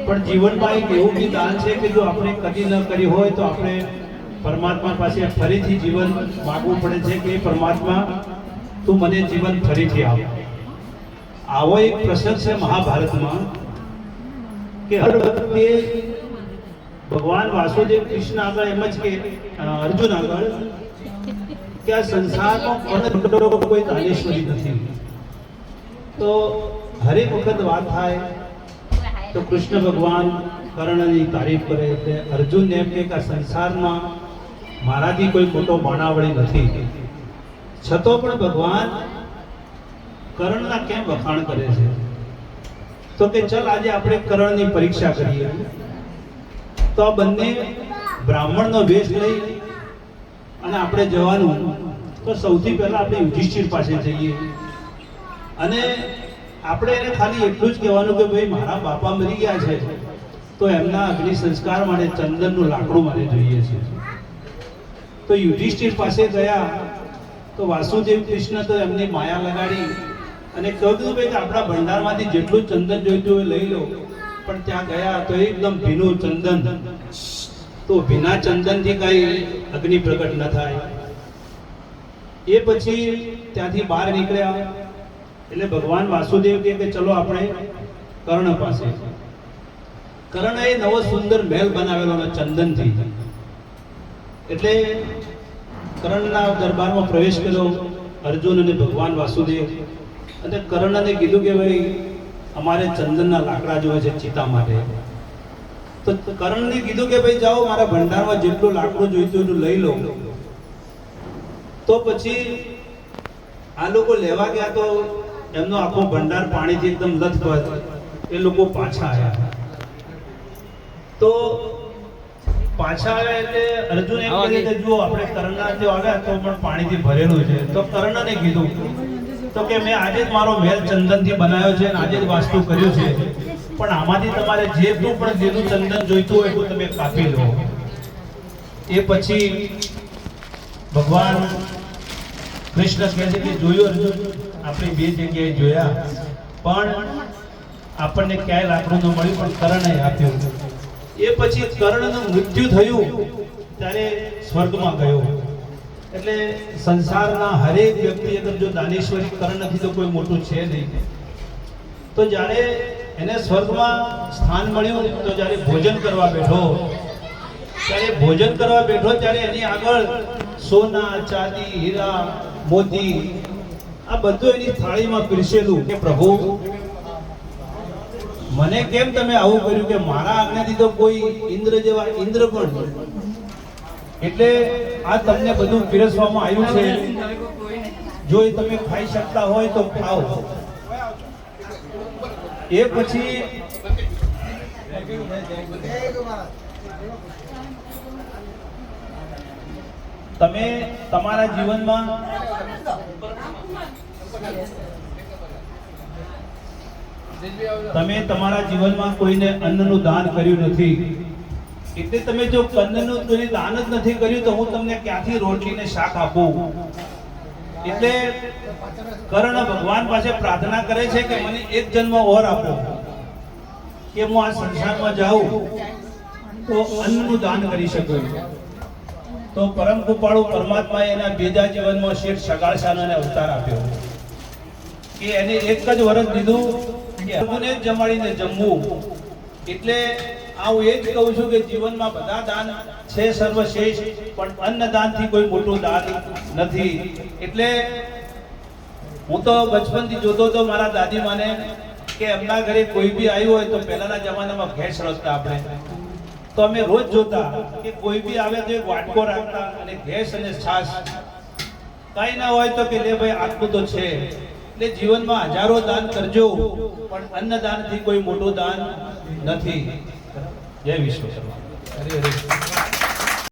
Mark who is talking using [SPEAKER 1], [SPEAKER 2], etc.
[SPEAKER 1] પણ જીવનમાં એક એવું બી દાન છે કે જો આપણે કદી ન કરી હોય તો આપણે પરમાત્મા પાસે ફરીથી જીવન માગવું પડે છે કે પરમાત્મા તું મને જીવન ફરીથી આપ. આવો એક પ્રસંગ છે મહાભારતમાં કે હર વખતે ભગવાન વાસુદેવ કૃષ્ણ આગળ એમ જ કે અર્જુન આગળ કે આ સંસારમાં કોઈ દાનેશ્વરી નથી. તો હરેક વખત વાત થાય તો કૃષ્ણ ભગવાન કર્ણની તારીફ કરે એટલે અર્જુનને એમ કે આ સંસારમાં મારાથી કોઈ મોટો બાણાવળી નથી. છતો પણ ભગવાન કર્ણના કેમ વખાણ કરે છે? તો કે ચલ આજે આપણે કર્ણની પરીક્ષા કરીએ. તો આ બંને બ્રાહ્મણનો વેશ લઈ અને આપણે જવાનું. તો સૌથી પહેલા આપણે યુધિષ્ઠિર પાસે જઈએ અને આપણે એને ખાલી એટલું જ કહેવાનું કે ભાઈ મારા બાપા મરી ગયા છે તો એમના અગ્નિ સંસ્કાર માટે ચંદનનું લાકડું મારે જોઈએ છે. તો યુધિષ્ઠિર પાસે ગયા તો વાસુદેવ કૃષ્ણ તો એમની માયા લગાડી અને કહ્યું ભાઈ કે આપણા ભંડારમાંથી જેટલું ચંદન જોઈતું હોય લઈ લો. પણ ત્યાં ગયા તો એકદમ ભીનું ચંદન. તો ભીના ચંદનથી કઈ અગ્નિ પ્રગટ ન થાય. એ પછી ત્યાંથી બહાર નીકળ્યા એટલે ભગવાન વાસુદેવ કે ચલો આપણે કર્ણ પાસે. કર્ણએ નવો સુંદર મહેલ બનાવેલો ચંદનથી. એટલે કર્ણના દરબારમાં પ્રવેશ કર્યો અર્જુન અને ભગવાન વાસુદેવ. અને કર્ણને કીધું કે ભાઈ અમારે ચંદનના લાકડા જોઈએ છે ચિતા માટે. તો કર્ણને કીધું કે ભાઈ જાઓ મારા ભંડારમાં જેટલું લાકડું જોઈતું એટલું લઈ લો. તો પછી આ લોકો લેવા ગયા તો એમનો આખો ભંડાર પાણીથી એકદમ લથપથ. એ લોકો પાછા આવ્યા. તો પાછા આવ્યા એટલે અર્જુન એમ કહે કે જુઓ આપણે કર્ણના જે આવ્યા તો પણ પાણીથી ભરેલું છે. તો કર્ણને કીધું તો કે મેં આજે જ મારો મહેલ ચંદનથી બનાવ્યો છે અને આજે જ વાસ્તુ કર્યું છે. પણ આમાંથી તમારે જેટલું પણ જેનું ચંદન જોઈતું હોય એટલું તમે કાપી લો. એ પછી ભગવાન કૃષ્ણ કહે છે કે જોયું અર્જુન આપણે બે જગ્યાએ જોયા પણ આપણને ક્યાંય લાકડું ન મળ્યું પણ કર્ણએ આપ્યું. એ પછી કર્ણનું મૃત્યુ થયું ત્યારે સ્વર્ગમાં ગયો. એટલે સંસારના હરેક વ્યક્તિ અગર જો દાનેશ્વરી કર્ણ નથી તો કોઈ મોટું છે નહીં. તો જ્યારે એને સ્વર્ગમાં સ્થાન મળ્યું તો જ્યારે ભોજન કરવા બેઠો ત્યારે એની આગળ સોના ચાંદી હીરા મોતી આ બધું એની થાળીમાં પીરસેલું કે પ્રભુ મને કેમ તમે આવું કર્યું કે મારા આજ્ઞાથી તો કોઈ ઇન્દ્ર જેવા ઇન્દ્ર પણ. એટલે આ તમને બધું પીરસવામાં આવ્યું છે. જો એ તમે ખાઈ શકતા હોય તો ખાઓ. એ પછી તમે તમારા જીવનમાં કોઈને અન્નનું દાન કર્યું નથી. એટલે તમે જો અન્નનું કોઈ દાન જ નથી કર્યું તો હું તમને ક્યાંથી રોટલી ને શાક આપું? એટલે કર્ણ ભગવાન પાસે પ્રાર્થના કરે છે કે મને એક જન્મ ઓર આપો કે હું આ સંસારમાં જાઉં તો અન્નનું દાન કરી શકું. તો પરમ કૃપાળુ પરમાત્માએ એના બીજા જીવનમાં શેઠ સગાળશાને અવતાર આપ્યો કે એને એક જ વર્ષ દીધું કે અન્નને જમાડીને જમવું. એટલે આ હું એ જ કહું છું કે જીવનમાં બધા દાન છે સર્વશ્રેષ્ઠ પણ અન્નદાનથી કોઈ મોટું દાન નથી. એટલે હું તો બચપનથી જોતો હતો મારા દાદી માને કે એમના ઘરે કોઈ બી આવ્યું હોય તો પહેલાના જમાનામાં ભેંસ રચતા આપણે. તો અમે રોજ જોતા કે કોઈ બી આવે તો એક વાટકો રાખતા અને ઘેસ અને છાશ. કઈ ના હોય તો કે લે ભાઈ આટલું તો છે. એટલે જીવનમાં હજારો દાન કરજો પણ અન્નદાનથી કોઈ મોટું દાન નથી. જય વિશ્વકર્મા. હરે હરે.